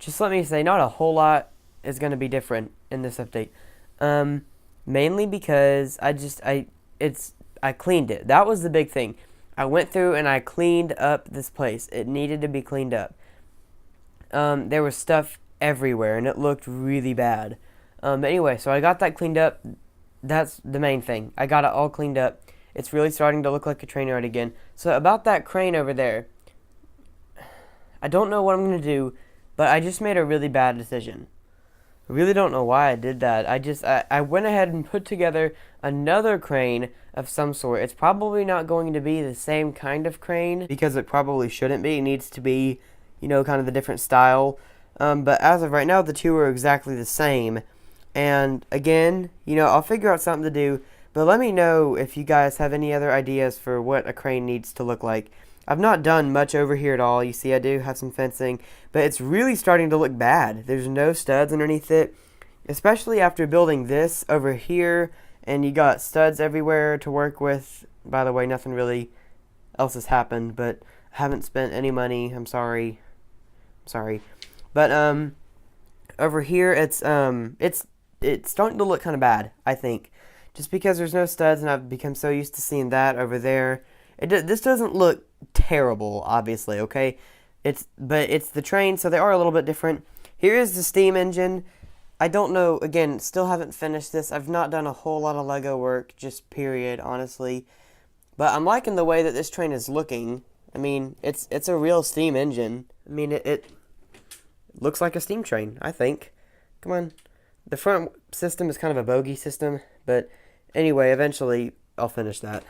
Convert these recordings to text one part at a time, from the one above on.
just let me say, not a whole lot is going to be different in this update. Mainly because I cleaned it. That was the big thing. I went through and I cleaned up this place. It needed to be cleaned up. There was stuff everywhere and it looked really bad. But anyway, so I got that cleaned up. That's the main thing. I got it all cleaned up. It's really starting to look like a train yard again. So about that crane over there, I don't know what I'm going to do, but I just made a really bad decision. I really don't know why I did that. I went ahead and put together another crane of some sort. It's probably not going to be the same kind of crane because it probably shouldn't be. It needs to be, kind of a different style. But as of right now, the two are exactly the same. And again, I'll figure out something to do. But let me know if you guys have any other ideas for what a crane needs to look like. I've not done much over here at all. You see, I do have some fencing, but it's really starting to look bad. There's no studs underneath it, especially after building this over here, and you got studs everywhere to work with. By the way, nothing really else has happened, but I haven't spent any money. I'm sorry. But over here, it's starting to look kind of bad, I think, just because there's no studs, and I've become so used to seeing that over there. This doesn't look terrible, obviously, okay? But it's the train, so they are a little bit different. Here is the steam engine. I don't know, again, still haven't finished this. I've not done a whole lot of Lego work, just period, honestly. But I'm liking the way that this train is looking. I mean, it's a real steam engine. I mean, it looks like a steam train, I think. Come on. The front system is kind of a bogey system, but anyway, eventually I'll finish that.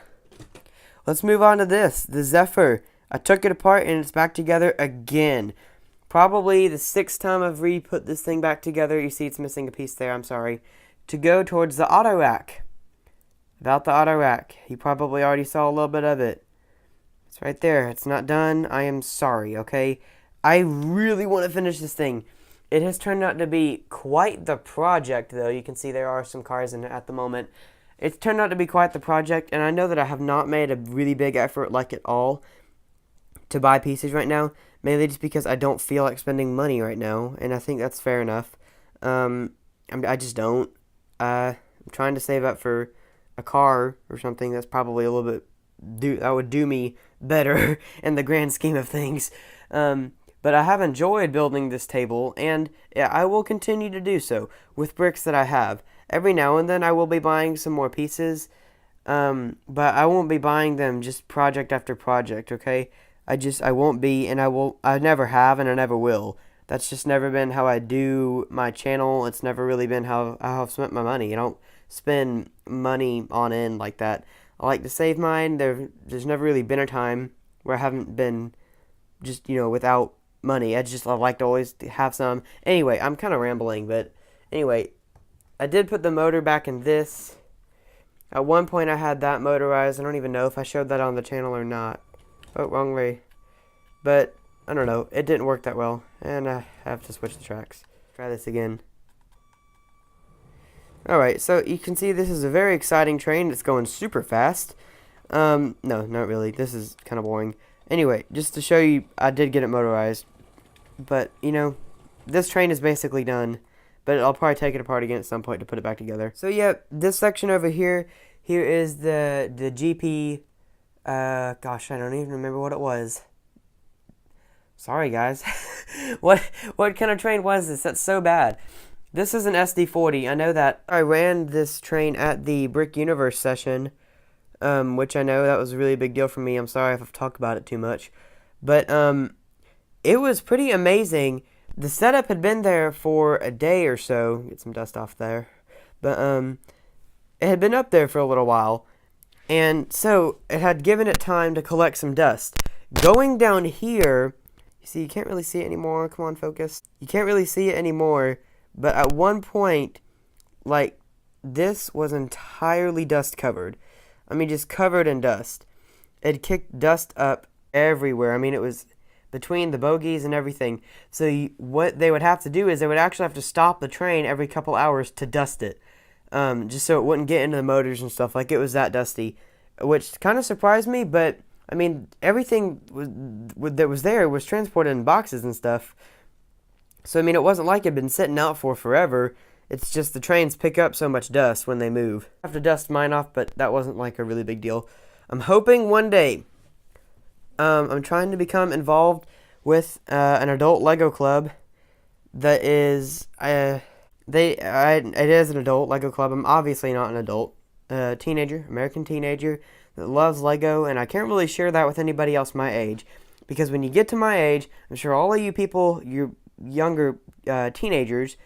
Let's move on to this, the Zephyr. I took it apart and it's back together again. Probably the 6th time I've re-put this thing back together. You see it's missing a piece there, I'm sorry. To go towards the auto rack. About the auto rack. You probably already saw a little bit of it. It's right there. It's not done. I am sorry, okay? I really want to finish this thing. It has turned out to be quite the project, though. You can see there are some cars in it at the moment. It's turned out to be quite the project, and I know that I have not made a really big effort like at all to buy pieces right now, mainly just because I don't feel like spending money right now, and I think that's fair enough. I just don't. I'm trying to save up for a car or something that's probably a little bit that would do me better in the grand scheme of things. But I have enjoyed building this table, and yeah, I will continue to do so with bricks that I have. Every now and then I will be buying some more pieces, but I won't be buying them just project after project, okay? I won't be, and I never have, and I never will. That's just never been how I do my channel. It's never really been how I've spent my money. I don't spend money on end like that. I like to save mine. There's never really been a time where I haven't been just, without money. I like to always have some. Anyway, I'm kind of rambling, but anyway, I did put the motor back in this. At one point I had that motorized. I don't even know if I showed that on the channel or not. Oh, wrong way. But, I don't know. It didn't work that well. And I have to switch the tracks. Try this again. Alright, so you can see this is a very exciting train. It's going super fast. No, not really. This is kind of boring. Anyway, just to show you, I did get it motorized. But, this train is basically done. But I'll probably take it apart again at some point to put it back together. So yeah, this section over here is the GP, gosh, I don't even remember what it was. Sorry guys. What kind of train was this? That's so bad. This is an SD40, I know that. I ran this train at the Brick Universe session, which I know that was a really big deal for me. I'm sorry if I've talked about it too much. But, it was pretty amazing. The setup had been there for a day or so. Get some dust off there. But, it had been up there for a little while. And so, it had given it time to collect some dust. Going down here, you see, you can't really see it anymore. Come on, focus. You can't really see it anymore. But at one point, like, this was entirely dust covered. I mean, just covered in dust. It kicked dust up everywhere. I mean, it was between the bogies and everything. So what they would have to do is they would actually have to stop the train every couple hours to dust it. Just so it wouldn't get into the motors and stuff. Like, it was that dusty. Which kind of surprised me, but, I mean, everything that was there was transported in boxes and stuff. So, I mean, it wasn't like it'd been sitting out for forever. It's just the trains pick up so much dust when they move. I have to dust mine off, but that wasn't like a really big deal. I'm hoping one day, I'm trying to become involved with an adult Lego club that is, it is an adult Lego club. I'm obviously not an adult. Teenager, American teenager that loves Lego, and I can't really share that with anybody else my age, because when you get to my age, I'm sure all of you people, you're younger teenagers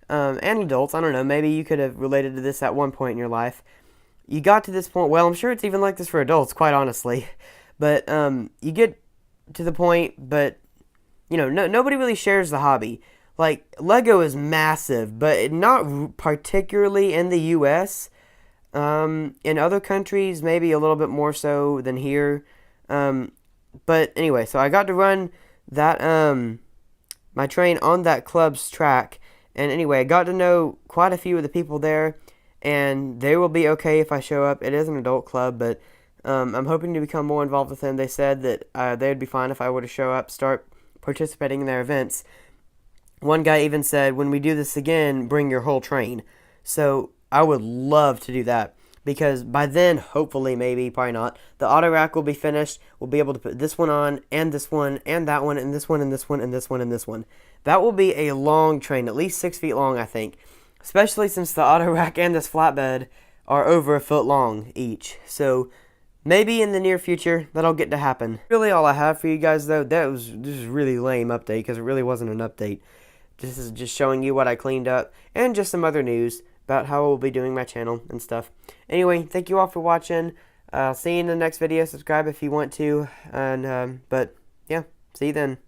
and adults, I don't know, maybe you could have related to this at one point in your life. You got to this point, well, I'm sure it's even like this for adults, quite honestly, but you get to the point, but, you know, nobody really shares the hobby. Like, Lego is massive, but not particularly in the U.S., in other countries, maybe a little bit more so than here. But anyway, so I got to run that, my train on that club's track. And anyway, I got to know quite a few of the people there, and they will be okay if I show up. It is an adult club, but I'm hoping to become more involved with them. They said that they would be fine if I were to show up, start participating in their events. One guy even said, when we do this again, bring your whole train. So I would love to do that, because by then, hopefully, maybe, probably not, the auto rack will be finished. We'll be able to put this one on, and this one, and that one, and this one, and this one, and this one, and this one. That will be a long train, at least 6 feet long, I think, especially since the auto rack and this flatbed are over a foot long each. So maybe in the near future, that'll get to happen. Really all I have for you guys, though, this is a really lame update, because it really wasn't an update. This is just showing you what I cleaned up, and just some other news about how I will be doing my channel and stuff. Anyway, thank you all for watching. I'll see you in the next video. Subscribe if you want to. And but yeah, see you then.